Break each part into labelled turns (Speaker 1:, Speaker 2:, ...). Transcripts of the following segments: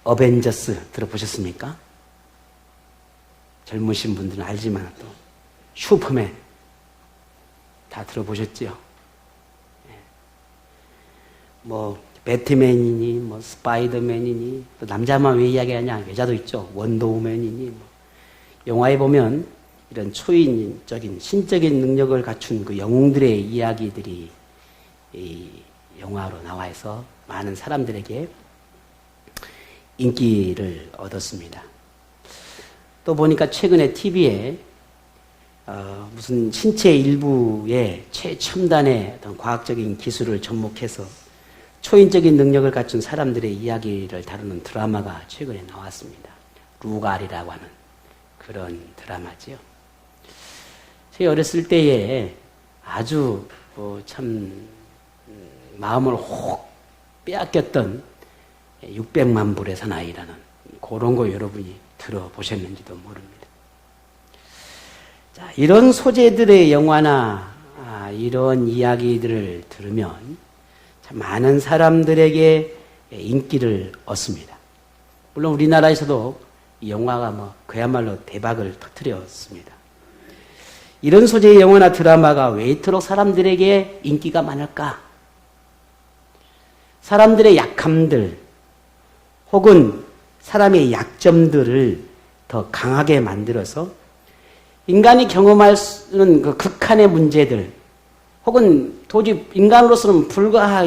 Speaker 1: 어벤져스 들어보셨습니까? 젊으신 분들은 알지만 또 슈퍼맨 다 들어보셨지요? 뭐 배트맨이니 뭐 스파이더맨이니 또 남자만 왜 이야기하냐, 여자도 있죠. 원더우맨이니 뭐. 영화에 보면 이런 초인적인 신적인 능력을 갖춘 그 영웅들의 이야기들이 이 영화로 나와서 많은 사람들에게 인기를 얻었습니다. 또 보니까 최근에 TV에 무슨 신체 일부의 최첨단의 어떤 과학적인 기술을 접목해서 초인적인 능력을 갖춘 사람들의 이야기를 다루는 드라마가 최근에 나왔습니다. 루갈이라고 하는 그런 드라마지요. 제가 어렸을 때에 아주 참 마음을 혹 빼앗겼던 600만 불의 사나이라는 그런 거 여러분이 들어보셨는지도 모릅니다. 자, 이런 소재들의 영화나 이런 이야기들을 들으면 참 많은 사람들에게 인기를 얻습니다. 물론 우리나라에서도 이 영화가 그야말로 대박을 터뜨렸습니다. 이런 소재의 영화나 드라마가 왜 이토록 사람들에게 인기가 많을까? 사람들의 약함들 혹은 사람의 약점들을 더 강하게 만들어서 인간이 경험할 수 있는 그 극한의 문제들 혹은 도저히 인간으로서는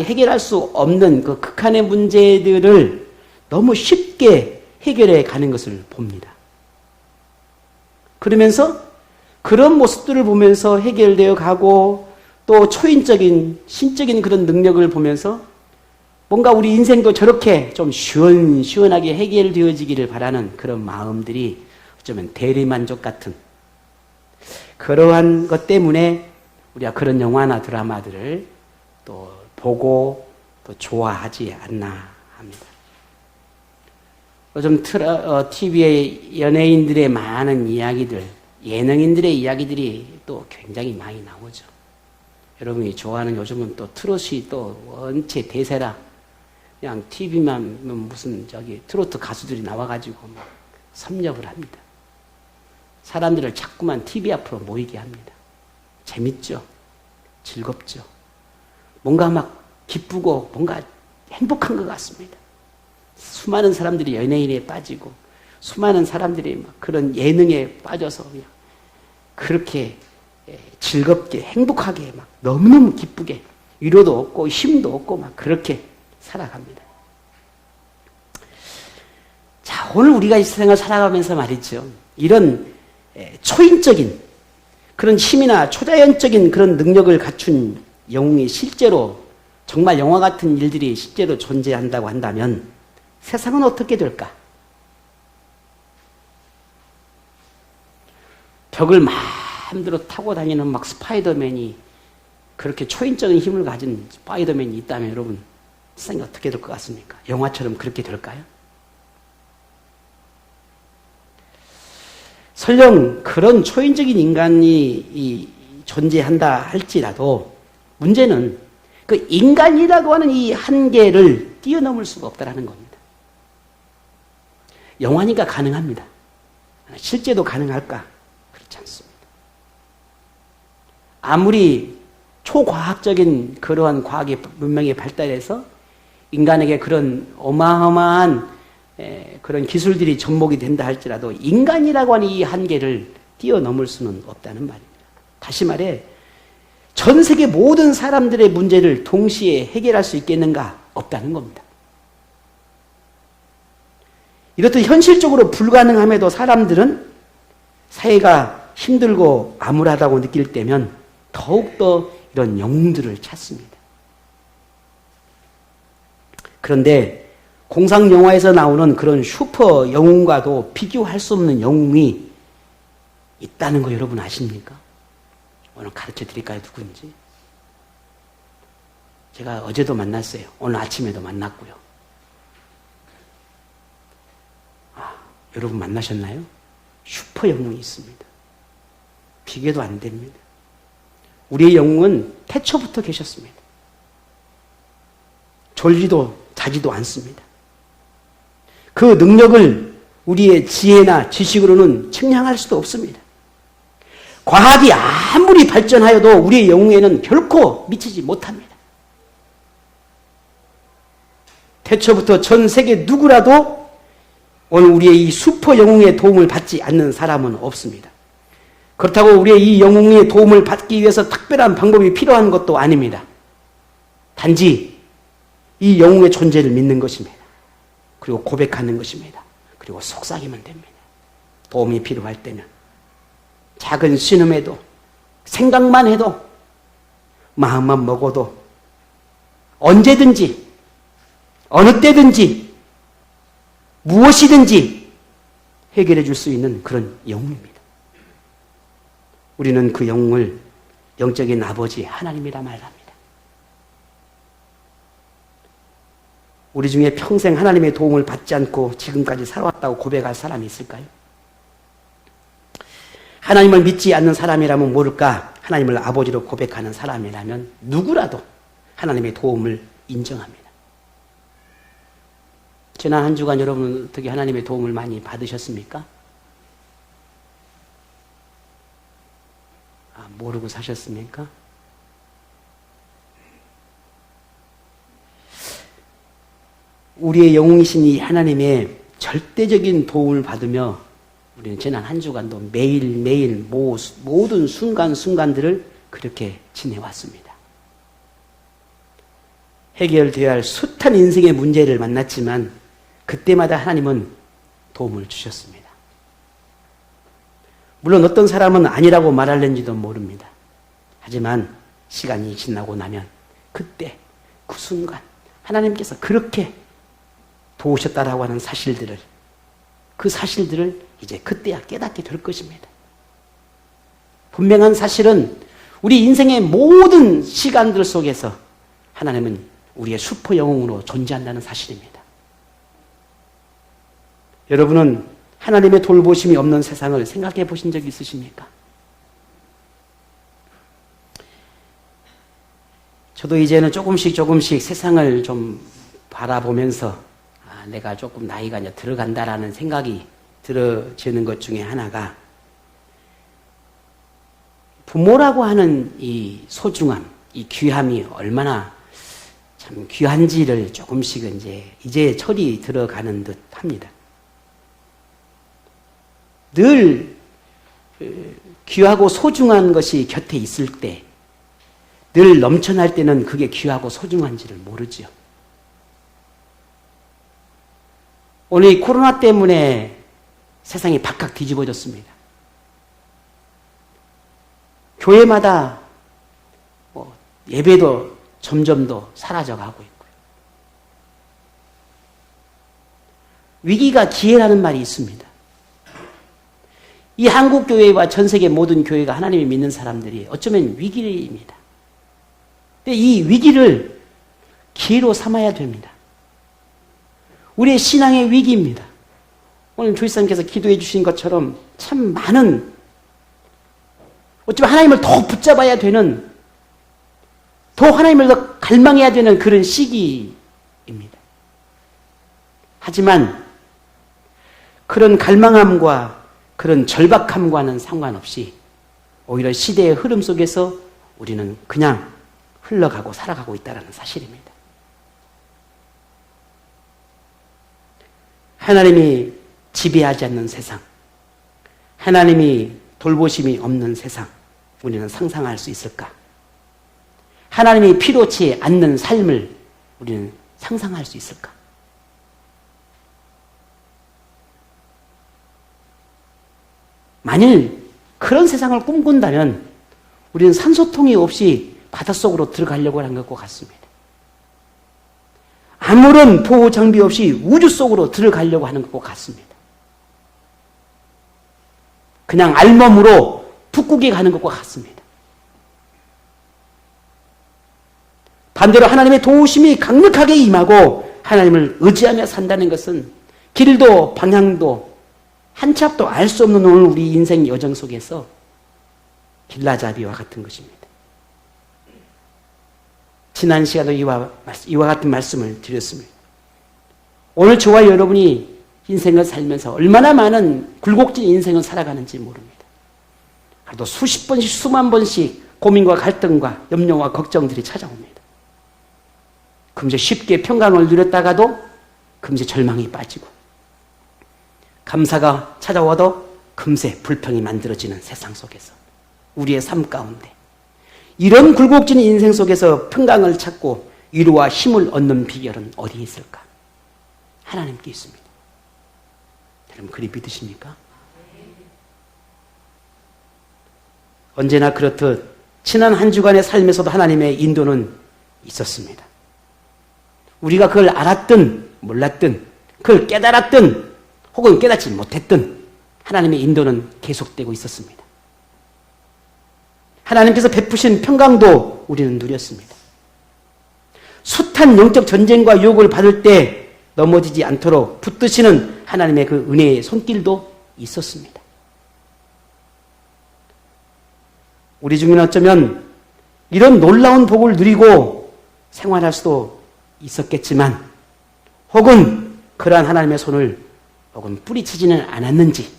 Speaker 1: 해결할 수 없는 그 극한의 문제들을 너무 쉽게 해결해 가는 것을 봅니다. 그러면서 그런 모습들을 보면서 해결되어 가고 또 초인적인 신적인 그런 능력을 보면서 뭔가 우리 인생도 저렇게 좀 시원시원하게 해결되어지기를 바라는 그런 마음들이 어쩌면 대리만족 같은 그러한 것 때문에 우리가 그런 영화나 드라마들을 또 보고 또 좋아하지 않나 합니다. 요즘 TV에 연예인들의 많은 이야기들, 예능인들의 이야기들이 또 굉장히 많이 나오죠. 여러분이 좋아하는 요즘은 또 트롯이 또 원체 대세라 그냥 TV만 무슨 트로트 가수들이 나와가지고 막 섭렵을 합니다. 사람들을 자꾸만 TV 앞으로 모이게 합니다. 재밌죠? 즐겁죠? 뭔가 막 기쁘고 뭔가 행복한 것 같습니다. 수많은 사람들이 연예인에 빠지고 수많은 사람들이 막 그런 예능에 빠져서 그냥 그렇게 즐겁게 행복하게 막 너무너무 기쁘게 위로도 얻고 힘도 얻고 막 그렇게 살아갑니다. 자, 오늘 우리가 이 세상을 살아가면서 말이죠. 이런 초인적인 그런 힘이나 초자연적인 그런 능력을 갖춘 영웅이 실제로 정말 영화 같은 일들이 실제로 존재한다고 한다면 세상은 어떻게 될까? 벽을 마음대로 타고 다니는 막 스파이더맨이 그렇게 초인적인 힘을 가진 스파이더맨이 있다면 여러분 세상이 어떻게 될 것 같습니까? 영화처럼 그렇게 될까요? 설령 그런 초인적인 인간이 존재한다 할지라도 문제는 그 인간이라고 하는 이 한계를 뛰어넘을 수가 없다는 겁니다. 영화니까 가능합니다. 실제도 가능할까? 그렇지 않습니다. 아무리 초과학적인 그러한 과학의 문명이 발달해서 인간에게 그런 어마어마한 그런 기술들이 접목이 된다 할지라도 인간이라고 하는 이 한계를 뛰어넘을 수는 없다는 말입니다. 다시 말해 전 세계 모든 사람들의 문제를 동시에 해결할 수 있겠는가? 없다는 겁니다. 이렇듯 현실적으로 불가능함에도 사람들은 사회가 힘들고 암울하다고 느낄 때면 더욱더 이런 영웅들을 찾습니다. 그런데 공상 영화에서 나오는 그런 슈퍼 영웅과도 비교할 수 없는 영웅이 있다는 거 여러분 아십니까? 오늘 가르쳐 드릴까요? 누군지? 제가 어제도 만났어요. 오늘 아침에도 만났고요. 여러분 만나셨나요? 슈퍼 영웅이 있습니다. 비교도 안 됩니다. 우리의 영웅은 태초부터 계셨습니다. 졸지도 자지도 않습니다. 그 능력을 우리의 지혜나 지식으로는 측량할 수도 없습니다. 과학이 아무리 발전하여도 우리의 영웅에는 결코 미치지 못합니다. 태초부터 전 세계 누구라도 오늘 우리의 이 슈퍼 영웅의 도움을 받지 않는 사람은 없습니다. 그렇다고 우리의 이 영웅의 도움을 받기 위해서 특별한 방법이 필요한 것도 아닙니다. 단지 이 영웅의 존재를 믿는 것입니다. 그리고 고백하는 것입니다. 그리고 속삭이면 됩니다. 도움이 필요할 때는 작은 신음에도 생각만 해도 마음만 먹어도 언제든지 어느 때든지 무엇이든지 해결해 줄 수 있는 그런 영웅입니다. 우리는 그 영웅을 영적인 아버지 하나님이라 말합니다. 우리 중에 평생 하나님의 도움을 받지 않고 지금까지 살아왔다고 고백할 사람이 있을까요? 하나님을 믿지 않는 사람이라면 모를까? 하나님을 아버지로 고백하는 사람이라면 누구라도 하나님의 도움을 인정합니다. 지난 한 주간 여러분 어떻게 하나님의 도움을 많이 받으셨습니까? 모르고 사셨습니까? 우리의 영웅이신 이 하나님의 절대적인 도움을 받으며 우리는 지난 한 주간도 매일매일 모든 순간순간들을 그렇게 지내왔습니다. 해결되어야 할 숱한 인생의 문제를 만났지만 그때마다 하나님은 도움을 주셨습니다. 물론 어떤 사람은 아니라고 말할는지도 모릅니다. 하지만 시간이 지나고 나면 그때 그 순간 하나님께서 그렇게 도우셨다라고 하는 사실들을 그 사실들을 이제 그때야 깨닫게 될 것입니다. 분명한 사실은 우리 인생의 모든 시간들 속에서 하나님은 우리의 슈퍼 영웅으로 존재한다는 사실입니다. 여러분은 하나님의 돌보심이 없는 세상을 생각해 보신 적이 있으십니까? 저도 이제는 조금씩 세상을 좀 바라보면서 내가 조금 나이가 이제 들어간다라는 생각이 들어지는 것 중에 하나가 부모라고 하는 이 소중함, 이 귀함이 얼마나 참 귀한지를 조금씩 이제 철이 들어가는 듯 합니다. 늘 귀하고 소중한 것이 곁에 있을 때, 늘 넘쳐날 때는 그게 귀하고 소중한지를 모르죠. 오늘 이 코로나 때문에 세상이 박학 뒤집어졌습니다. 교회마다 예배도 점점 더 사라져가고 있고요. 위기가 기회라는 말이 있습니다. 이 한국교회와 전 세계 모든 교회가 하나님을 믿는 사람들이 어쩌면 위기입니다. 근데 이 위기를 기회로 삼아야 됩니다. 우리의 신앙의 위기입니다. 오늘 조이사님께서 기도해 주신 것처럼 참 많은 어쩌면 하나님을 더 붙잡아야 되는 더 하나님을 더 갈망해야 되는 그런 시기입니다. 하지만 그런 갈망함과 그런 절박함과는 상관없이 오히려 시대의 흐름 속에서 우리는 그냥 흘러가고 살아가고 있다는 사실입니다. 하나님이 지배하지 않는 세상, 하나님이 돌보심이 없는 세상, 우리는 상상할 수 있을까? 하나님이 필요치 않는 삶을 우리는 상상할 수 있을까? 만일 그런 세상을 꿈꾼다면 우리는 산소통이 없이 바닷속으로 들어가려고 하는 것 같습니다. 아무런 보호 장비 없이 우주 속으로 들어가려고 하는 것 같습니다. 그냥 알몸으로 북극에 가는 것과 같습니다. 반대로 하나님의 도우심이 강력하게 임하고 하나님을 의지하며 산다는 것은 길도 방향도 한 치 앞도 알 수 없는 오늘 우리 인생 여정 속에서 길라잡이와 같은 것입니다. 지난 시간도 이와 같은 말씀을 드렸습니다. 오늘 저와 여러분이 인생을 살면서 얼마나 많은 굴곡진 인생을 살아가는지 모릅니다. 그래도 수십 번씩 수만 번씩 고민과 갈등과 염려와 걱정들이 찾아옵니다. 금세 쉽게 평강을 누렸다가도 금세 절망이 빠지고 감사가 찾아와도 금세 불평이 만들어지는 세상 속에서 우리의 삶 가운데 이런 굴곡진 인생 속에서 평강을 찾고 위로와 힘을 얻는 비결은 어디에 있을까? 하나님께 있습니다. 여러분 그리 믿으십니까? 언제나 그렇듯 지난 한 주간의 삶에서도 하나님의 인도는 있었습니다. 우리가 그걸 알았든 몰랐든 그걸 깨달았든 혹은 깨닫지 못했든 하나님의 인도는 계속되고 있었습니다. 하나님께서 베푸신 평강도 우리는 누렸습니다. 숱한 영적 전쟁과 유혹을 받을 때 넘어지지 않도록 붙드시는 하나님의 그 은혜의 손길도 있었습니다. 우리 중에는 어쩌면 이런 놀라운 복을 누리고 생활할 수도 있었겠지만 혹은 그러한 하나님의 손을 혹은 뿌리치지는 않았는지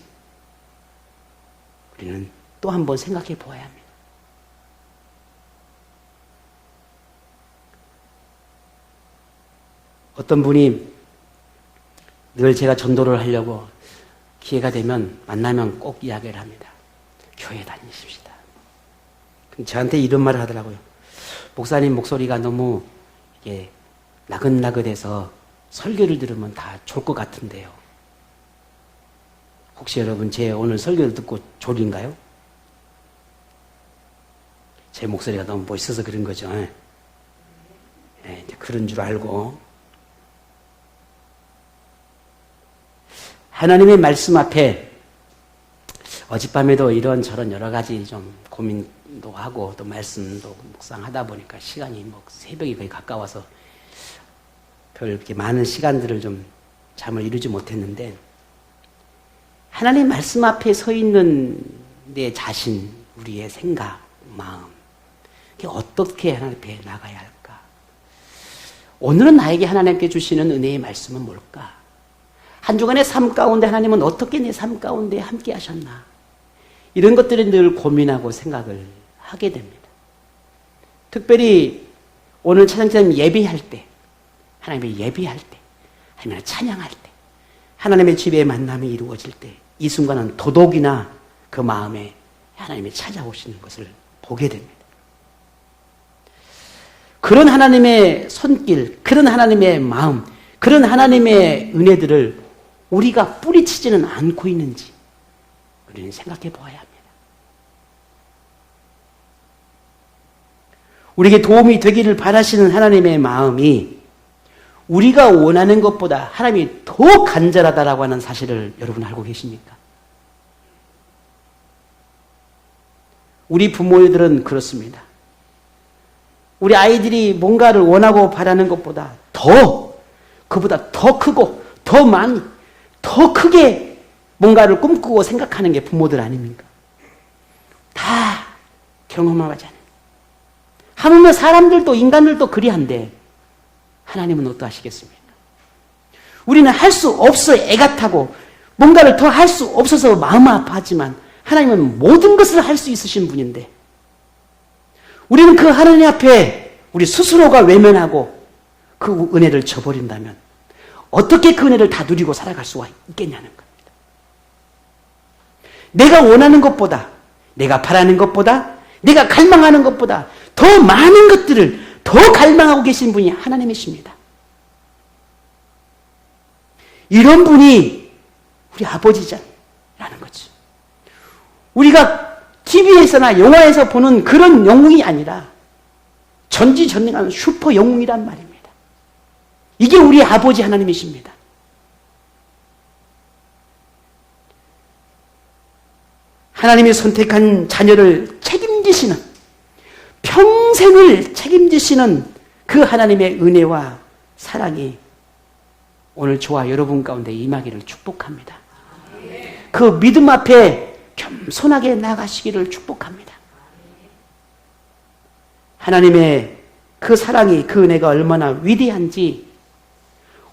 Speaker 1: 우리는 또 한 번 생각해 보아야 합니다. 어떤 분이 늘 제가 전도를 하려고 기회가 되면 만나면 꼭 이야기를 합니다. 교회 다니십시다. 저한테 이런 말을 하더라고요. 목사님 목소리가 너무 이게 나긋나긋해서 설교를 들으면 다 졸 것 같은데요. 혹시 여러분 제 오늘 설교를 듣고 졸린가요? 제 목소리가 너무 멋있어서 그런 거죠. 이제 그런 줄 알고 하나님의 말씀 앞에 어젯밤에도 이런저런 여러 가지 좀 고민도 하고 또 말씀도 묵상하다 보니까 시간이 새벽이 거의 가까워서 별 이렇게 많은 시간들을 좀 잠을 이루지 못했는데 하나님 말씀 앞에 서 있는 내 자신, 우리의 생각, 마음 이게 어떻게 하나님 앞에 나가야 할까? 오늘은 나에게 하나님께 주시는 은혜의 말씀은 뭘까? 한 주간의 삶 가운데 하나님은 어떻게 내 삶 가운데 함께 하셨나? 이런 것들을 늘 고민하고 생각을 하게 됩니다. 특별히 오늘 찬양팀 예배할 때, 하나님의 예배할 때, 하나님을 찬양할 때, 하나님의 집의 만남이 이루어질 때, 이 순간은 더더욱이나 그 마음에 하나님이 찾아오시는 것을 보게 됩니다. 그런 하나님의 손길, 그런 하나님의 마음, 그런 하나님의 은혜들을 우리가 뿌리치지는 않고 있는지 우리는 생각해 보아야 합니다. 우리에게 도움이 되기를 바라시는 하나님의 마음이 우리가 원하는 것보다 하나님이 더 간절하다라고 하는 사실을 여러분 알고 계십니까? 우리 부모들은 그렇습니다. 우리 아이들이 뭔가를 원하고 바라는 것보다 그보다 더 크고 더 많이 더 크게 뭔가를 꿈꾸고 생각하는 게 부모들 아닙니까? 다 경험하잖아요. 하물며 사람들도 인간들도 그리한데 하나님은 어떠하시겠습니까? 우리는 할 수 없어 애가 타고 뭔가를 더 할 수 없어서 마음 아파하지만 하나님은 모든 것을 할 수 있으신 분인데 우리는 그 하나님 앞에 우리 스스로가 외면하고 그 은혜를 저버린다면 어떻게 그 은혜를 다 누리고 살아갈 수가 있겠냐는 겁니다. 내가 원하는 것보다, 내가 바라는 것보다, 내가 갈망하는 것보다 더 많은 것들을 더 갈망하고 계신 분이 하나님이십니다. 이런 분이 우리 아버지잖아요. 라는 거죠. 우리가 TV에서나 영화에서 보는 그런 영웅이 아니라 전지전능한 슈퍼 영웅이란 말입니다. 이게 우리 아버지 하나님이십니다. 하나님이 선택한 자녀를 책임지시는, 평생을 책임지시는 그 하나님의 은혜와 사랑이 오늘 저와 여러분 가운데 임하기를 축복합니다. 그 믿음 앞에 겸손하게 나가시기를 축복합니다. 하나님의 그 사랑이, 그 은혜가 얼마나 위대한지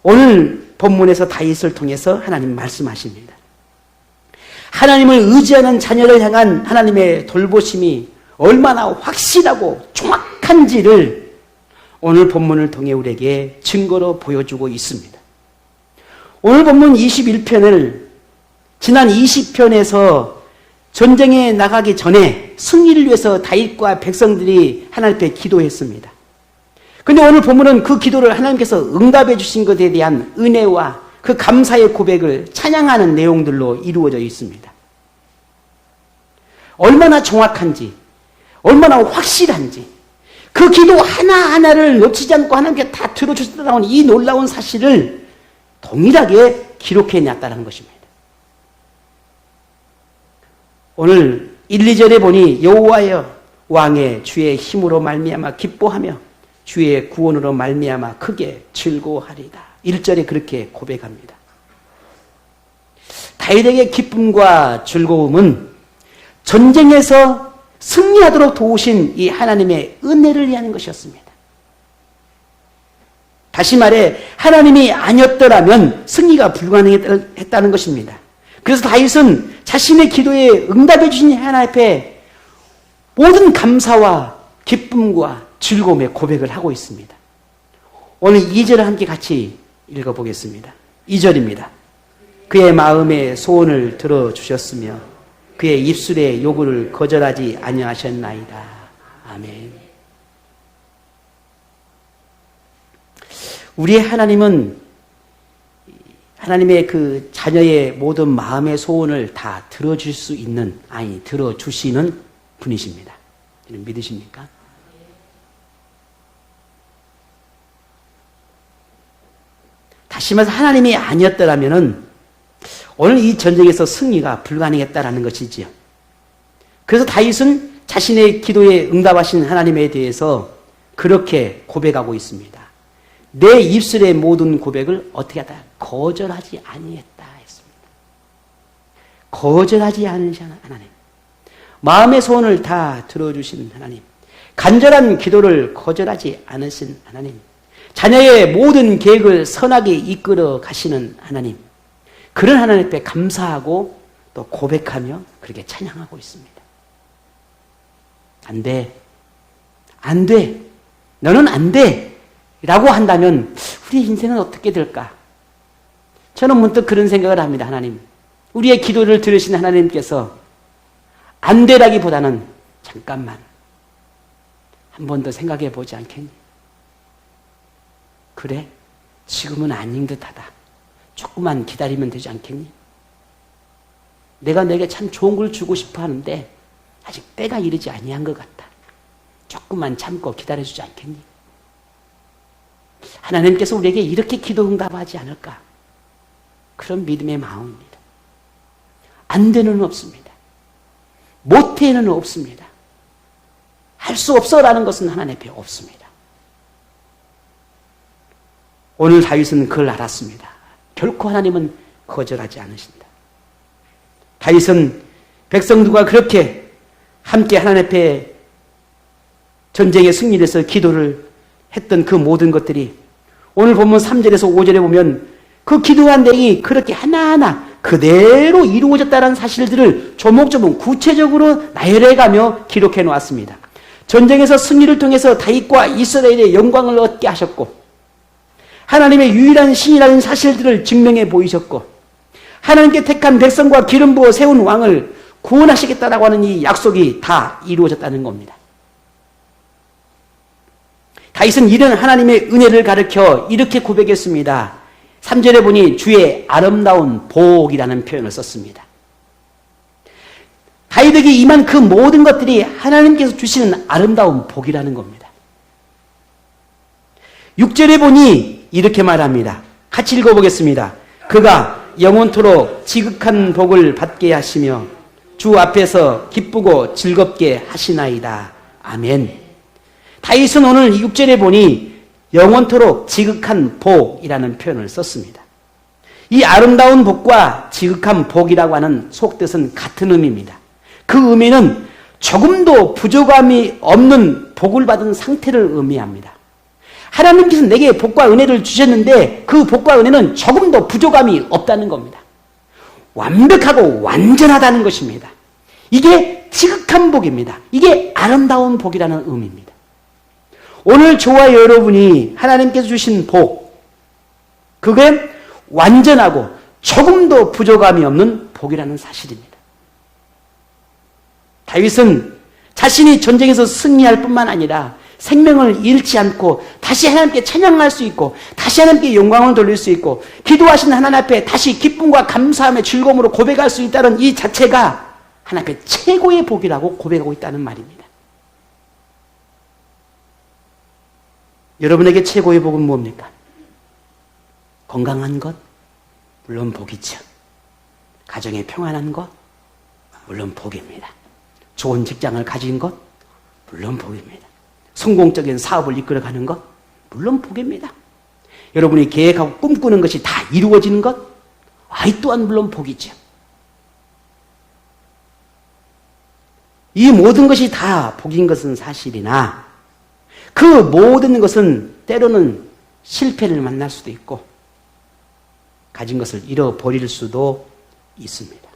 Speaker 1: 오늘 본문에서 다윗을 통해서 하나님 말씀하십니다. 하나님을 의지하는 자녀를 향한 하나님의 돌보심이 얼마나 확실하고 정확한지를 오늘 본문을 통해 우리에게 증거로 보여주고 있습니다. 오늘 본문 21편을 지난 20편에서 전쟁에 나가기 전에 승리를 위해서 다윗과 백성들이 하나님 앞에 기도했습니다. 그런데 오늘 본문은 그 기도를 하나님께서 응답해 주신 것에 대한 은혜와 그 감사의 고백을 찬양하는 내용들로 이루어져 있습니다. 얼마나 정확한지, 얼마나 확실한지, 그 기도 하나하나를 놓치지 않고 하나님께 다 들어주셨다는 이 놀라운 사실을 동일하게 기록해놨다는 것입니다. 오늘 1, 2절에 보니 여호와여 왕의 주의 힘으로 말미암아 기뻐하며 주의 구원으로 말미암아 크게 즐거워하리다. 1절에 그렇게 고백합니다. 다윗에게 기쁨과 즐거움은 전쟁에서 승리하도록 도우신 이 하나님의 은혜를 위한 것이었습니다. 다시 말해 하나님이 아니었더라면 승리가 불가능했다는 것입니다. 그래서 다윗은 자신의 기도에 응답해 주신 하나님 앞에 모든 감사와 기쁨과 즐거움의 고백을 하고 있습니다. 오늘 2절을 함께 같이 읽어보겠습니다. 2절입니다. 그의 마음의 소원을 들어주셨으며 그의 입술의 요구를 거절하지 아니하셨나이다. 아멘. 우리의 하나님은 하나님의 그 자녀의 모든 마음의 소원을 다 들어줄 수 있는, 아니 들어주시는 분이십니다. 믿으십니까? 다시 말해서 하나님이 아니었더라면은 오늘 이 전쟁에서 승리가 불가능했다라는 것이지요. 그래서 다윗은 자신의 기도에 응답하신 하나님에 대해서 그렇게 고백하고 있습니다. 내 입술의 모든 고백을 어떻게 하다? 거절하지 아니했다 했습니다. 거절하지 않으신 하나님. 마음의 소원을 다 들어주신 하나님. 간절한 기도를 거절하지 않으신 하나님. 자녀의 모든 계획을 선하게 이끌어 가시는 하나님. 그런 하나님 앞에 감사하고 또 고백하며 그렇게 찬양하고 있습니다. 안 돼. 안 돼. 너는 안 돼. 라고 한다면 우리 인생은 어떻게 될까? 저는 문득 그런 생각을 합니다. 하나님. 우리의 기도를 들으신 하나님께서 안 되라기보다는 잠깐만 한 번 더 생각해 보지 않겠니? 그래? 지금은 아닌 듯하다. 조금만 기다리면 되지 않겠니? 내가 내게 참 좋은 걸 주고 싶어 하는데 아직 때가 이르지 아니한 것 같다. 조금만 참고 기다려주지 않겠니? 하나님께서 우리에게 이렇게 기도 응답하지 않을까? 그런 믿음의 마음입니다. 안 되는 없습니다. 못해는 없습니다. 할 수 없어라는 것은 하나님 앞에 없습니다. 오늘 다윗은 그걸 알았습니다. 결코 하나님은 거절하지 않으신다. 다윗은 백성들과 그렇게 함께 하나님 앞에 전쟁의 승리를 해서 기도를 했던 그 모든 것들이 오늘 보면 3절에서 5절에 보면 그 기도한 내용이 그렇게 하나하나 그대로 이루어졌다는 사실들을 조목조목 구체적으로 나열해가며 기록해 놓았습니다. 전쟁에서 승리를 통해서 다윗과 이스라엘의 영광을 얻게 하셨고 하나님의 유일한 신이라는 사실들을 증명해 보이셨고 하나님께 택한 백성과 기름 부어 세운 왕을 구원하시겠다라고 하는 이 약속이 다 이루어졌다는 겁니다. 다윗은 이런 하나님의 은혜를 가르쳐 이렇게 고백했습니다. 3절에 보니 주의 아름다운 복이라는 표현을 썼습니다. 다윗에게 임한 그 모든 것들이 하나님께서 주시는 아름다운 복이라는 겁니다. 6절에 보니 이렇게 말합니다. 같이 읽어보겠습니다. 그가 영원토록 지극한 복을 받게 하시며 주 앞에서 기쁘고 즐겁게 하시나이다. 아멘. 다윗은 오늘 6절에 보니 영원토록 지극한 복이라는 표현을 썼습니다. 이 아름다운 복과 지극한 복이라고 하는 속뜻은 같은 의미입니다. 그 의미는 조금도 부족함이 없는 복을 받은 상태를 의미합니다. 하나님께서 내게 복과 은혜를 주셨는데 그 복과 은혜는 조금도 부족함이 없다는 겁니다. 완벽하고 완전하다는 것입니다. 이게 지극한 복입니다. 이게 아름다운 복이라는 의미입니다. 오늘 저와 여러분이 하나님께서 주신 복, 그게 완전하고 조금도 부족함이 없는 복이라는 사실입니다. 다윗은 자신이 전쟁에서 승리할 뿐만 아니라 생명을 잃지 않고 다시 하나님께 찬양할 수 있고 다시 하나님께 영광을 돌릴 수 있고 기도하신 하나님 앞에 다시 기쁨과 감사함의 즐거움으로 고백할 수 있다는 이 자체가 하나님 앞에 최고의 복이라고 고백하고 있다는 말입니다. 여러분에게 최고의 복은 뭡니까? 건강한 것? 물론 복이죠. 가정에 평안한 것? 물론 복입니다. 좋은 직장을 가진 것? 물론 복입니다. 성공적인 사업을 이끌어가는 것? 물론 복입니다. 여러분이 계획하고 꿈꾸는 것이 다 이루어지는 것? 이 또한 물론 복이죠. 이 모든 것이 다 복인 것은 사실이나 그 모든 것은 때로는 실패를 만날 수도 있고 가진 것을 잃어버릴 수도 있습니다.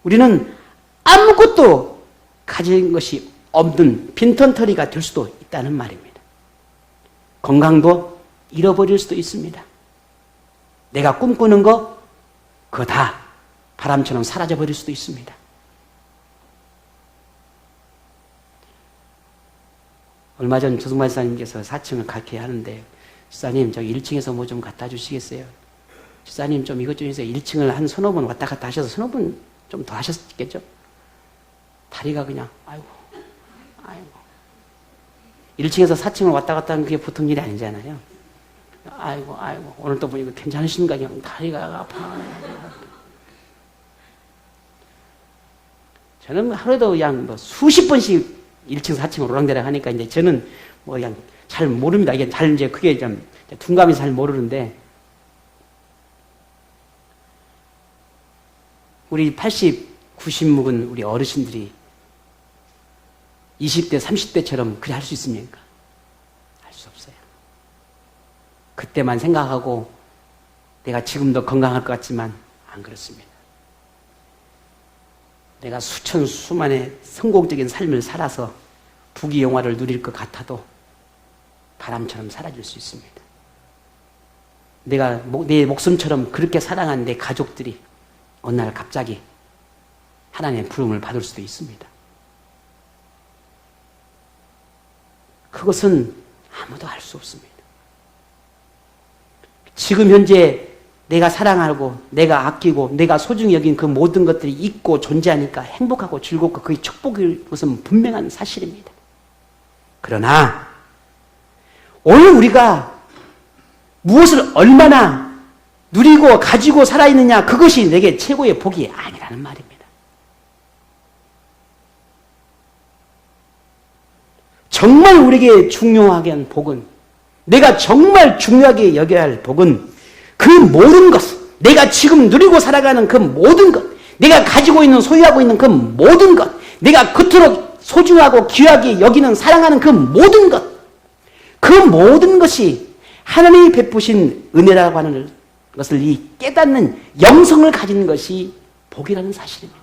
Speaker 1: 우리는 아무것도 가진 것이 없는 빈털터리가 될 수도 있다는 말입니다. 건강도 잃어버릴 수도 있습니다. 내가 꿈꾸는 거 그거 다 바람처럼 사라져버릴 수도 있습니다. 얼마 전 조승만 지사님께서 4층을 가게 하는데 지사님 저기 1층에서 뭐 좀 갖다 주시겠어요? 지사님 좀 이것 좀 해주세요. 1층을 한 서너 번 왔다 갔다 하셔서 서너 번 좀 더 하셨겠죠? 다리가 그냥 아이고 1층에서 4층을 왔다 갔다 하는 게 보통 일이 아니잖아요. 아이고 오늘 또 보니까 괜찮으신가? 그냥 다리가 아파. 저는 하루에도 그냥 뭐 수십 번씩 1층 4층 오르락내락 하니까 이제 저는 뭐 그냥 잘 모릅니다. 이게 잘 이제 그게 좀 둔감이 잘 모르는데 우리 80, 90 묵은 우리 어르신들이 20대, 30대처럼 그래 할 수 있습니까? 할 수 없어요. 그때만 생각하고 내가 지금도 건강할 것 같지만 안 그렇습니다. 내가 수만의 성공적인 삶을 살아서 부귀영화를 누릴 것 같아도 바람처럼 사라질 수 있습니다. 내가 내 목숨처럼 그렇게 사랑한 내 가족들이 어느 날 갑자기 하나님의 부름을 받을 수도 있습니다. 그것은 아무도 알 수 없습니다. 지금 현재 내가 사랑하고 내가 아끼고 내가 소중히 여긴 그 모든 것들이 있고 존재하니까 행복하고 즐겁고 그게 축복일 것은 분명한 사실입니다. 그러나 오늘 우리가 무엇을 얼마나 누리고 가지고 살아있느냐 그것이 내게 최고의 복이 아니라는 말입니다. 정말 우리에게 중요하게 한 복은 내가 정말 중요하게 여겨야 할 복은 그 모든 것, 내가 지금 누리고 살아가는 그 모든 것, 내가 가지고 있는 소유하고 있는 그 모든 것, 내가 그토록 소중하고 귀하게 여기는 사랑하는 그 모든 것, 그 모든 것이 하나님이 베푸신 은혜라고 하는 것을 이 깨닫는 영성을 가진 것이 복이라는 사실입니다.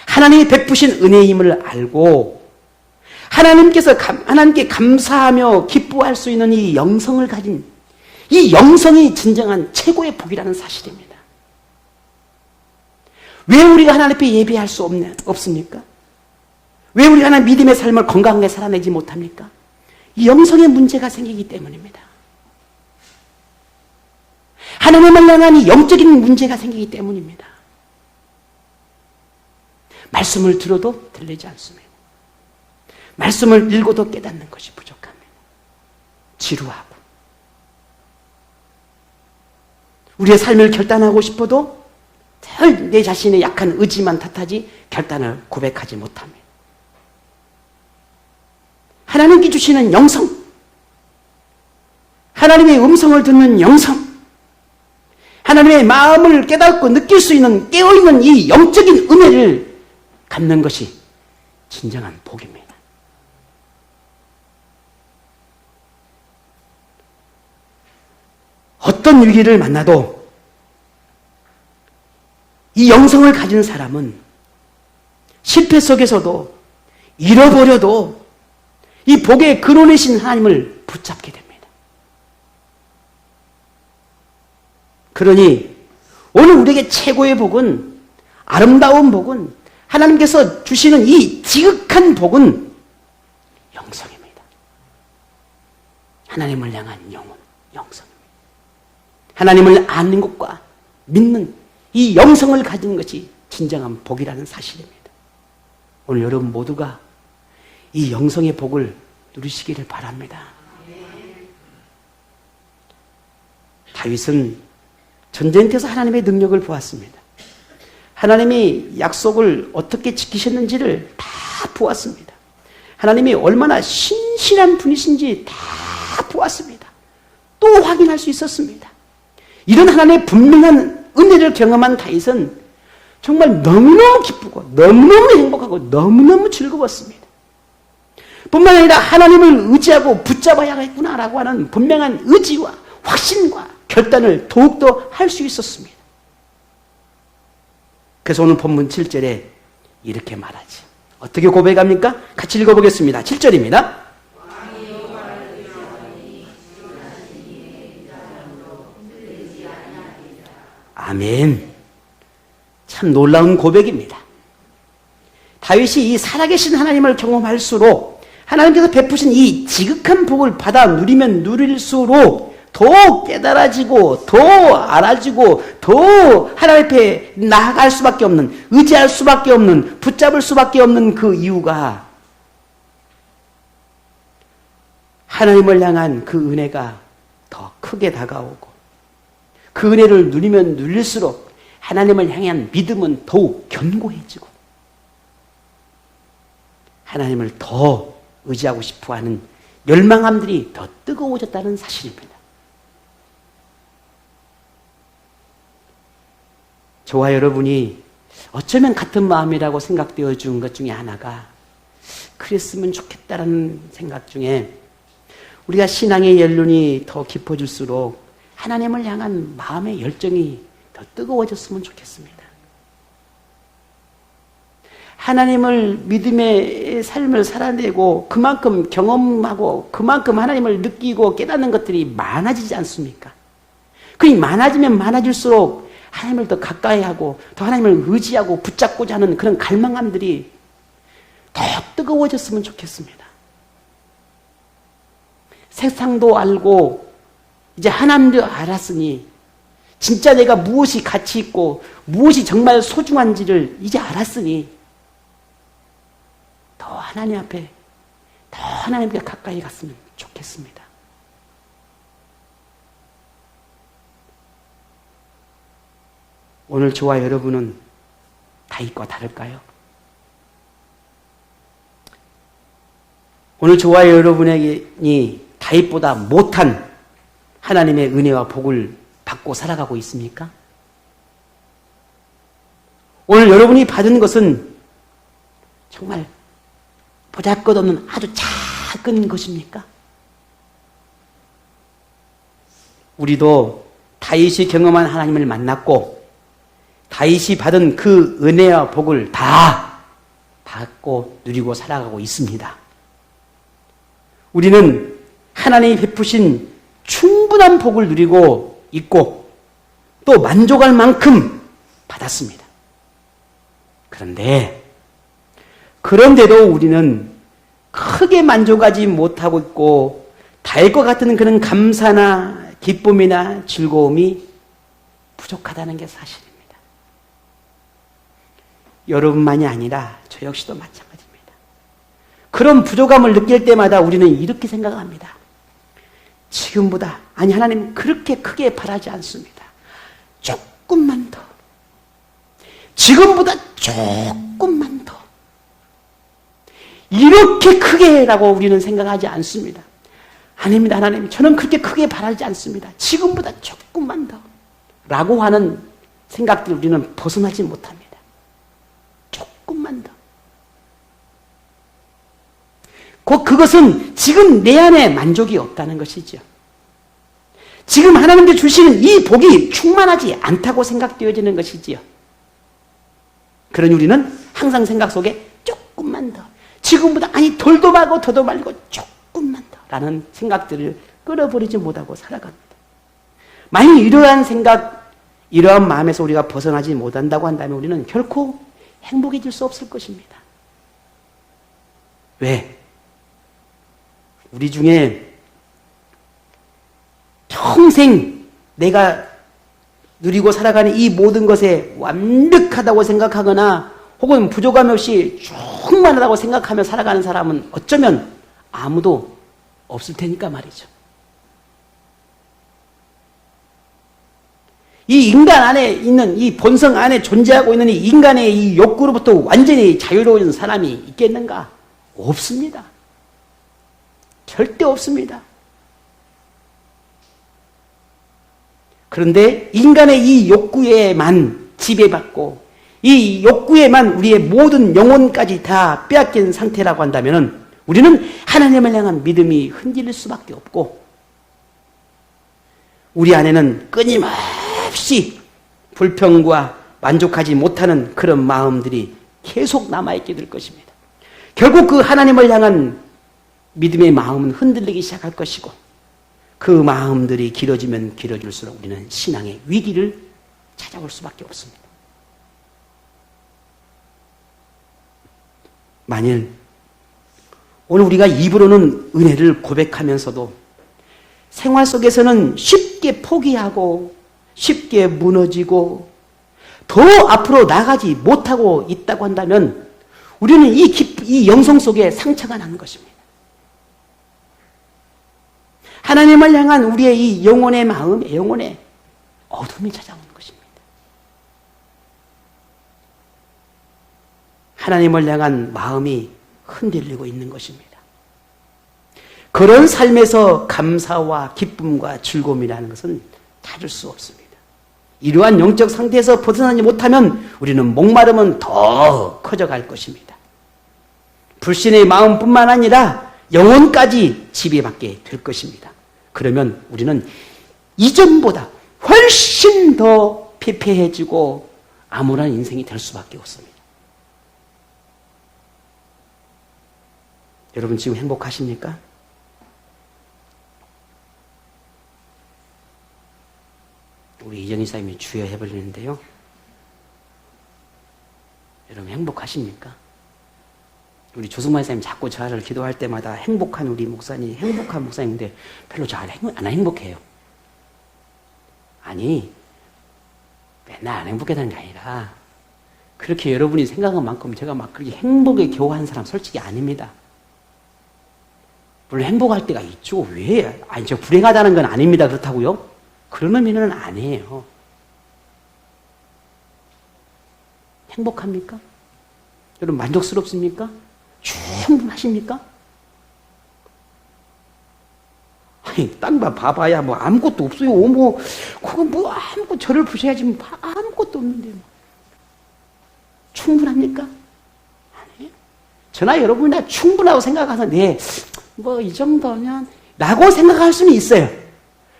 Speaker 1: 하나님이 베푸신 은혜임을 알고 하나님께 감사하며 기뻐할 수 있는 이 영성을 가진 이 영성이 진정한 최고의 복이라는 사실입니다. 왜 우리가 하나님 앞에 예배할 수 없습니까? 왜 우리가 하나님 믿음의 삶을 건강하게 살아내지 못합니까? 이 영성의 문제가 생기기 때문입니다. 하나님을 향한 이 영적인 문제가 생기기 때문입니다. 말씀을 들어도 들리지 않습니다. 말씀을 읽어도 깨닫는 것이 부족합니다. 지루하고 우리의 삶을 결단하고 싶어도 늘 내 자신의 약한 의지만 탓하지 결단을 고백하지 못합니다. 하나님께 주시는 영성, 하나님의 음성을 듣는 영성, 하나님의 마음을 깨닫고 느낄 수 있는 깨어있는 이 영적인 은혜를 갖는 것이 진정한 복입니다. 어떤 위기를 만나도 이 영성을 가진 사람은 실패 속에서도 잃어버려도 이 복의 근원이신 하나님을 붙잡게 됩니다. 그러니 오늘 우리에게 최고의 복은, 아름다운 복은, 하나님께서 주시는 이 지극한 복은 영성입니다. 하나님을 향한 영혼, 영성입니다. 하나님을 아는 것과 믿는 이 영성을 가진 것이 진정한 복이라는 사실입니다. 오늘 여러분 모두가 이 영성의 복을 누리시기를 바랍니다. 다윗은 전쟁터에서 하나님의 능력을 보았습니다. 하나님이 약속을 어떻게 지키셨는지를 다 보았습니다. 하나님이 얼마나 신실한 분이신지 다 보았습니다. 또 확인할 수 있었습니다. 이런 하나님의 분명한 은혜를 경험한 다윗은 정말 너무너무 기쁘고 너무너무 행복하고 너무너무 즐거웠습니다. 뿐만 아니라 하나님을 의지하고 붙잡아야겠구나라고 하는 분명한 의지와 확신과 결단을 더욱더 할 수 있었습니다. 그래서 오늘 본문 7절에 이렇게 말하지. 어떻게 고백합니까? 같이 읽어보겠습니다. 7절입니다. 아멘. 참 놀라운 고백입니다. 다윗이 이 살아계신 하나님을 경험할수록 하나님께서 베푸신 이 지극한 복을 받아 누리면 누릴수록 더 깨달아지고 더 알아지고 더 하나님 앞에 나아갈 수밖에 없는, 의지할 수밖에 없는, 붙잡을 수밖에 없는 그 이유가 하나님을 향한 그 은혜가 더 크게 다가오고 그 은혜를 누리면 누릴수록 하나님을 향한 믿음은 더욱 견고해지고 하나님을 더 의지하고 싶어하는 열망함들이 더 뜨거워졌다는 사실입니다. 저와 여러분이 어쩌면 같은 마음이라고 생각되어 준 것 중에 하나가 그랬으면 좋겠다라는 생각 중에 우리가 신앙의 연륜이 더 깊어질수록 하나님을 향한 마음의 열정이 더 뜨거워졌으면 좋겠습니다. 하나님을 믿음의 삶을 살아내고 그만큼 경험하고 그만큼 하나님을 느끼고 깨닫는 것들이 많아지지 않습니까? 그니 많아지면 많아질수록 하나님을 더 가까이 하고 더 하나님을 의지하고 붙잡고자 하는 그런 갈망함들이 더 뜨거워졌으면 좋겠습니다. 세상도 알고 이제 하나님도 알았으니 진짜 내가 무엇이 가치 있고 무엇이 정말 소중한지를 이제 알았으니 더 하나님 앞에 더 하나님께 가까이 갔으면 좋겠습니다. 오늘 저와 여러분은 다윗과 다를까요? 오늘 저와 여러분이 다윗보다 못한 하나님의 은혜와 복을 받고 살아가고 있습니까? 오늘 여러분이 받은 것은 정말 보잘것없는 아주 작은 것입니까? 우리도 다윗이 경험한 하나님을 만났고 다윗이 받은 그 은혜와 복을 다 받고 누리고 살아가고 있습니다. 우리는 하나님이 베푸신 충분한 복을 누리고 있고 또 만족할 만큼 받았습니다. 그런데도 우리는 크게 만족하지 못하고 있고 다윗과 같은 그런 감사나 기쁨이나 즐거움이 부족하다는 게 사실입니다. 여러분만이 아니라 저 역시도 마찬가지입니다. 그런 부족함을 느낄 때마다 우리는 이렇게 생각합니다. 지금보다, 아니 하나님 그렇게 크게 바라지 않습니다. 조금만 더. 지금보다 조금만 더. 이렇게 크게라고 우리는 생각하지 않습니다. 아닙니다. 하나님 저는 그렇게 크게 바라지 않습니다. 지금보다 조금만 더. 라고 하는 생각들 우리는 벗어나지 못합니다. 조금만 더. 그것은 지금 내 안에 만족이 없다는 것이죠. 지금 하나님께 주시는 이 복이 충만하지 않다고 생각되어지는 것이지요. 그러니 우리는 항상 생각 속에 조금만 더, 지금보다 덜도 말고 더도 말고 조금만 더 라는 생각들을 끌어버리지 못하고 살아갑니다. 만약 이러한 생각, 이러한 마음에서 우리가 벗어나지 못한다고 한다면 우리는 결코 행복해질 수 없을 것입니다. 왜? 우리 중에 평생 내가 누리고 살아가는 이 모든 것에 완벽하다고 생각하거나 혹은 부족함 없이 충만하다고 생각하며 살아가는 사람은 어쩌면 아무도 없을 테니까 말이죠. 이 인간 안에 있는, 이 본성 안에 존재하고 있는 이 인간의 이 욕구로부터 완전히 자유로운 사람이 있겠는가? 없습니다. 절대 없습니다. 그런데 인간의 이 욕구에만 지배받고 이 욕구에만 우리의 모든 영혼까지 다 빼앗긴 상태라고 한다면 우리는 하나님을 향한 믿음이 흔들릴 수밖에 없고 우리 안에는 끊임없이 불평과 만족하지 못하는 그런 마음들이 계속 남아있게 될 것입니다. 결국 그 하나님을 향한 믿음의 마음은 흔들리기 시작할 것이고 그 마음들이 길어지면 길어질수록 우리는 신앙의 위기를 찾아올 수밖에 없습니다. 만일 오늘 우리가 입으로는 은혜를 고백하면서도 생활 속에서는 쉽게 포기하고 쉽게 무너지고 더 앞으로 나가지 못하고 있다고 한다면 우리는 이 영성 속에 상처가 나는 것입니다. 하나님을 향한 우리의 이 영혼의 마음에 영혼에 어둠이 찾아오는 것입니다. 하나님을 향한 마음이 흔들리고 있는 것입니다. 그런 삶에서 감사와 기쁨과 즐거움이라는 것은 찾을 수 없습니다. 이러한 영적 상태에서 벗어나지 못하면 우리는 목마름은 더 커져갈 것입니다. 불신의 마음뿐만 아니라 영혼까지 지배받게 될 것입니다. 그러면 우리는 이전보다 훨씬 더 피폐해지고 암울한 인생이 될 수밖에 없습니다. 여러분 지금 행복하십니까? 우리 이정희 사님이 주여 해버리는데요. 여러분 행복하십니까? 우리 조승만 사님 자꾸 저를 기도할 때마다 행복한 우리 목사님, 행복한 목사님인데 별로 안 행복해요. 아니, 맨날 안 행복하다는 게 아니라 그렇게 여러분이 생각한 만큼 제가 막 그렇게 행복에 겨워하는 사람 솔직히 아닙니다. 물론 행복할 때가 있죠. 왜? 아니, 저 불행하다는 건 아닙니다. 그렇다고요? 그런 의미는 아니에요. 행복합니까? 여러분 만족스럽습니까? 충분하십니까? 아니, 딴 거 봐봐야 뭐 아무것도 없어요. 그건 뭐 아무것도 저를 부셔야지 뭐 아무것도 없는데 뭐. 충분합니까? 아니에요. 저나 여러분이나 충분하고 생각해서 뭐 이 정도면 라고 생각할 수는 있어요.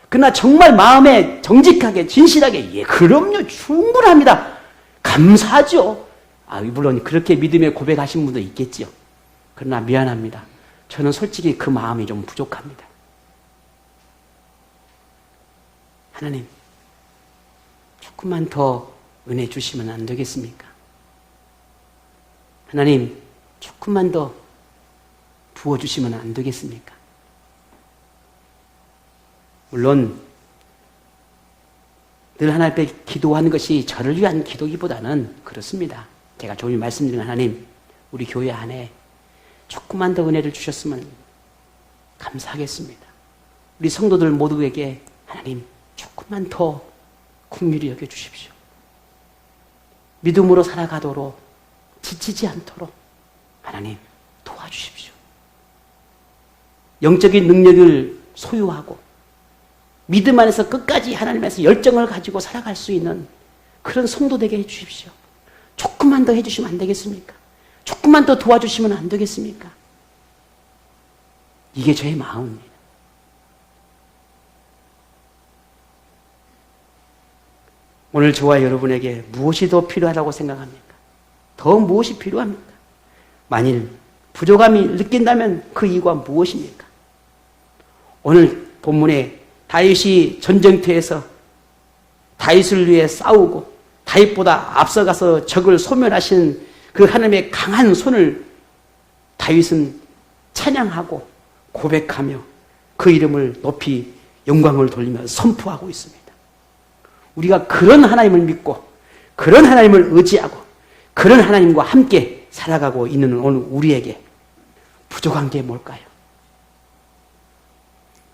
Speaker 1: 그러나 정말 마음에 정직하게 진실하게 예, 그럼요. 충분합니다. 감사하죠. 물론 그렇게 믿음에 고백하신 분도 있겠죠. 그러나 미안합니다. 저는 솔직히 그 마음이 좀 부족합니다. 하나님, 조금만 더 은혜 주시면 안 되겠습니까? 하나님, 조금만 더 부어주시면 안 되겠습니까? 물론 늘 하나님 앞에 기도하는 것이 저를 위한 기도기보다는 그렇습니다. 제가 조용히 말씀드린 하나님, 우리 교회 안에 조금만 더 은혜를 주셨으면 감사하겠습니다. 우리 성도들 모두에게 하나님 조금만 더 긍휼히 여겨주십시오. 믿음으로 살아가도록 지치지 않도록 하나님 도와주십시오. 영적인 능력을 소유하고 믿음 안에서 끝까지 하나님에서 열정을 가지고 살아갈 수 있는 그런 성도 되게 해주십시오. 조금만 더 해주시면 안 되겠습니까? 조금만 더 도와주시면 안 되겠습니까? 이게 저의 마음입니다. 오늘 저와 여러분에게 무엇이 더 필요하다고 생각합니까? 더 무엇이 필요합니까? 만일 부족함이 느낀다면 그 이유가 무엇입니까? 오늘 본문에 다윗이 전쟁터에서 다윗을 위해 싸우고 다윗보다 앞서가서 적을 소멸하신 그 하나님의 강한 손을 다윗은 찬양하고 고백하며 그 이름을 높이 영광을 돌리며 선포하고 있습니다. 우리가 그런 하나님을 믿고 그런 하나님을 의지하고 그런 하나님과 함께 살아가고 있는 오늘 우리에게 부족한 게 뭘까요?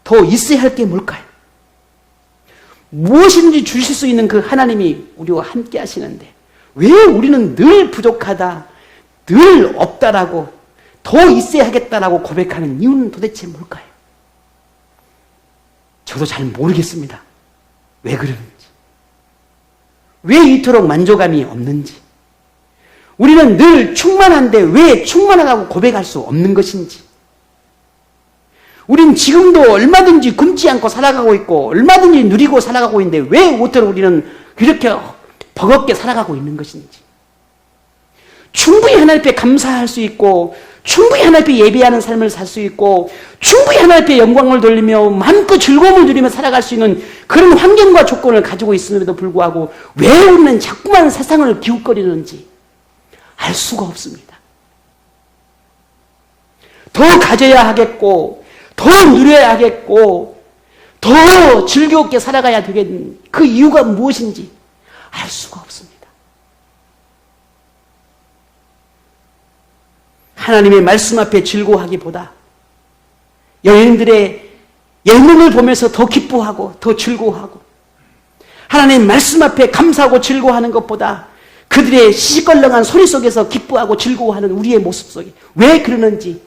Speaker 1: 더 있어야 할 게 뭘까요? 무엇인지 주실 수 있는 그 하나님이 우리와 함께 하시는데 왜 우리는 늘 부족하다, 늘 없다라고 더 있어야 하겠다라고 고백하는 이유는 도대체 뭘까요? 저도 잘 모르겠습니다. 왜 그러는지. 왜 이토록 만족감이 없는지. 우리는 늘 충만한데 왜 충만하다고 고백할 수 없는 것인지. 우린 지금도 얼마든지 굶지 않고 살아가고 있고 얼마든지 누리고 살아가고 있는데 왜 오토록 우리는 그렇게 버겁게 살아가고 있는 것인지. 충분히 하나님 앞에 감사할 수 있고 충분히 하나님 앞에 예배하는 삶을 살 수 있고 충분히 하나님 앞에 영광을 돌리며 마음껏 즐거움을 누리며 살아갈 수 있는 그런 환경과 조건을 가지고 있음에도 불구하고 왜 우리는 자꾸만 세상을 기웃거리는지 알 수가 없습니다. 더 가져야 하겠고 더 누려야 하겠고 더 즐겁게 살아가야 되겠는 그 이유가 무엇인지 알 수가 없습니다. 하나님의 말씀 앞에 즐거워하기보다 여인들의 예능을 보면서 더 기뻐하고 더 즐거워하고 하나님의 말씀 앞에 감사하고 즐거워하는 것보다 그들의 시시껄렁한 소리 속에서 기뻐하고 즐거워하는 우리의 모습 속에 왜 그러는지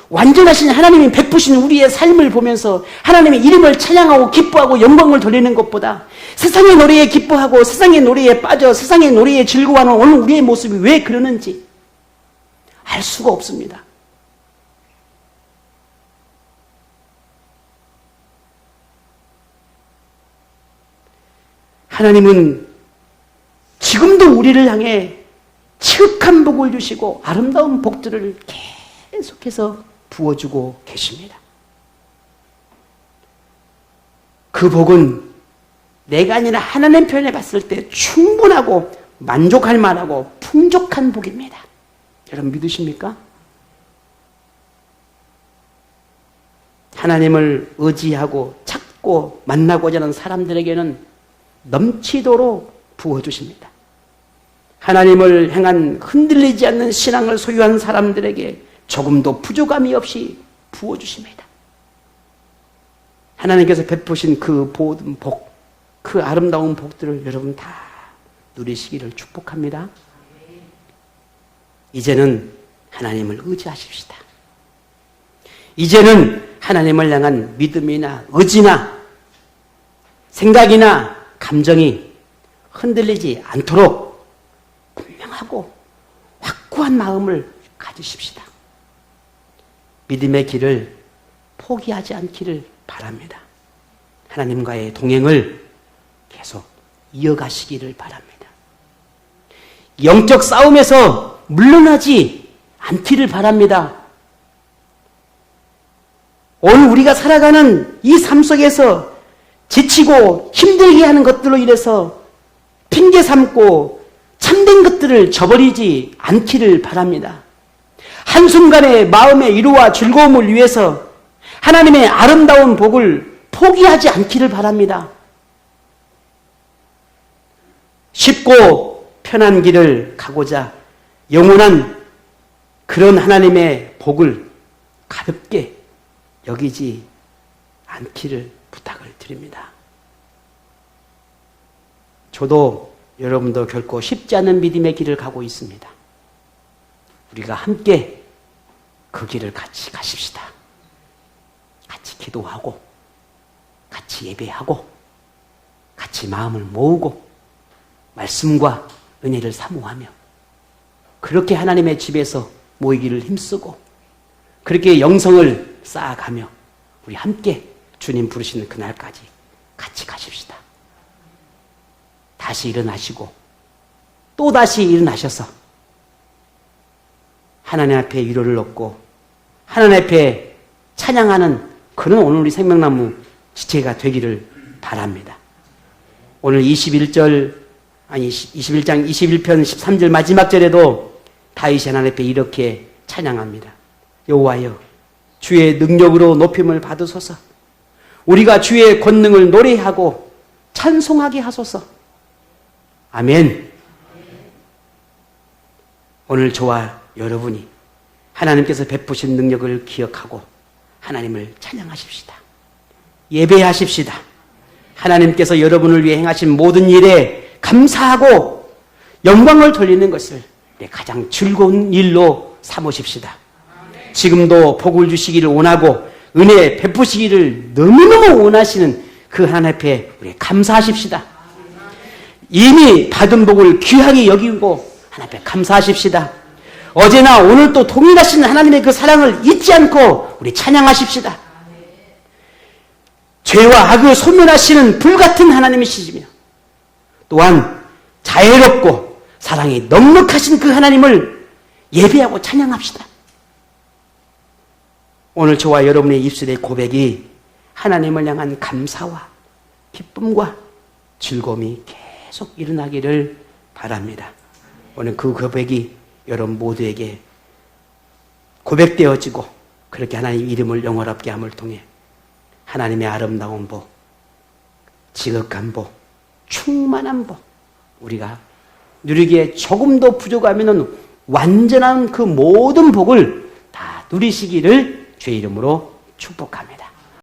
Speaker 1: 완전하신 하나님이 베푸신 우리의 삶을 보면서 하나님의 이름을 찬양하고 기뻐하고 영광을 돌리는 것보다 세상의 노래에 기뻐하고 세상의 노래에 빠져 세상의 노래에 즐거워하는 오늘 우리의 모습이 왜 그러는지 알 수가 없습니다. 하나님은 지금도 우리를 향해 지극한 복을 주시고 아름다운 복들을 계속해서 부어주고 계십니다. 그 복은 내가 아니라 하나님 편에 봤을 때 충분하고 만족할 만하고 풍족한 복입니다. 여러분 믿으십니까? 하나님을 의지하고 찾고 만나고자 하는 사람들에게는 넘치도록 부어주십니다. 하나님을 향한 흔들리지 않는 신앙을 소유한 사람들에게 조금도 부족함이 없이 부어주십니다. 하나님께서 베푸신 그 모든 복, 그 아름다운 복들을 여러분 다 누리시기를 축복합니다. 이제는 하나님을 의지하십시다. 이제는 하나님을 향한 믿음이나 의지나 생각이나 감정이 흔들리지 않도록 분명하고 확고한 마음을 가지십시다. 믿음의 길을 포기하지 않기를 바랍니다. 하나님과의 동행을 계속 이어가시기를 바랍니다. 영적 싸움에서 물러나지 않기를 바랍니다. 오늘 우리가 살아가는 이 삶 속에서 지치고 힘들게 하는 것들로 인해서 핑계 삼고 참된 것들을 저버리지 않기를 바랍니다. 한순간의 마음의 위로와 즐거움을 위해서 하나님의 아름다운 복을 포기하지 않기를 바랍니다. 쉽고 편한 길을 가고자 영원한 그런 하나님의 복을 가볍게 여기지 않기를 부탁을 드립니다. 저도 여러분도 결코 쉽지 않은 믿음의 길을 가고 있습니다. 우리가 함께 그 길을 같이 가십시다. 같이 기도하고 같이 예배하고 같이 마음을 모으고 말씀과 은혜를 사모하며 그렇게 하나님의 집에서 모이기를 힘쓰고 그렇게 영성을 쌓아가며 우리 함께 주님 부르시는 그날까지 같이 가십시다. 다시 일어나시고 또 다시 일어나셔서 하나님 앞에 위로를 얻고 하나님 앞에 찬양하는 그런 오늘 우리 생명나무 지체가 되기를 바랍니다. 오늘 21장 21편 13절 마지막 절에도 다윗이 하나님 앞에 이렇게 찬양합니다. 여호와여 주의 능력으로 높임을 받으소서. 우리가 주의 권능을 노래하고 찬송하게 하소서. 아멘. 오늘 저와 여러분이 하나님께서 베푸신 능력을 기억하고 하나님을 찬양하십시다. 예배하십시다. 하나님께서 여러분을 위해 행하신 모든 일에 감사하고 영광을 돌리는 것을 가장 즐거운 일로 삼으십시다. 지금도 복을 주시기를 원하고 은혜 베푸시기를 너무너무 원하시는 그 하나님 앞에 우리 감사하십시다. 이미 받은 복을 귀하게 여기고 하나님 앞에 감사하십시다. 어제나 오늘 또 동일하신 하나님의 그 사랑을 잊지 않고 우리 찬양하십시다. 죄와 악을 소멸하시는 불같은 하나님이시며 또한 자애롭고 사랑이 넉넉하신 그 하나님을 예배하고 찬양합시다. 오늘 저와 여러분의 입술의 고백이 하나님을 향한 감사와 기쁨과 즐거움이 계속 일어나기를 바랍니다. 오늘 그 고백이 여러분 모두에게 고백되어지고 그렇게 하나님 이름을 영원롭게 함을 통해 하나님의 아름다운 복, 지극한 복, 충만한 복 우리가 누리기에 조금 더 부족하면 완전한 그 모든 복을 다 누리시기를 주의 이름으로 축복합니다.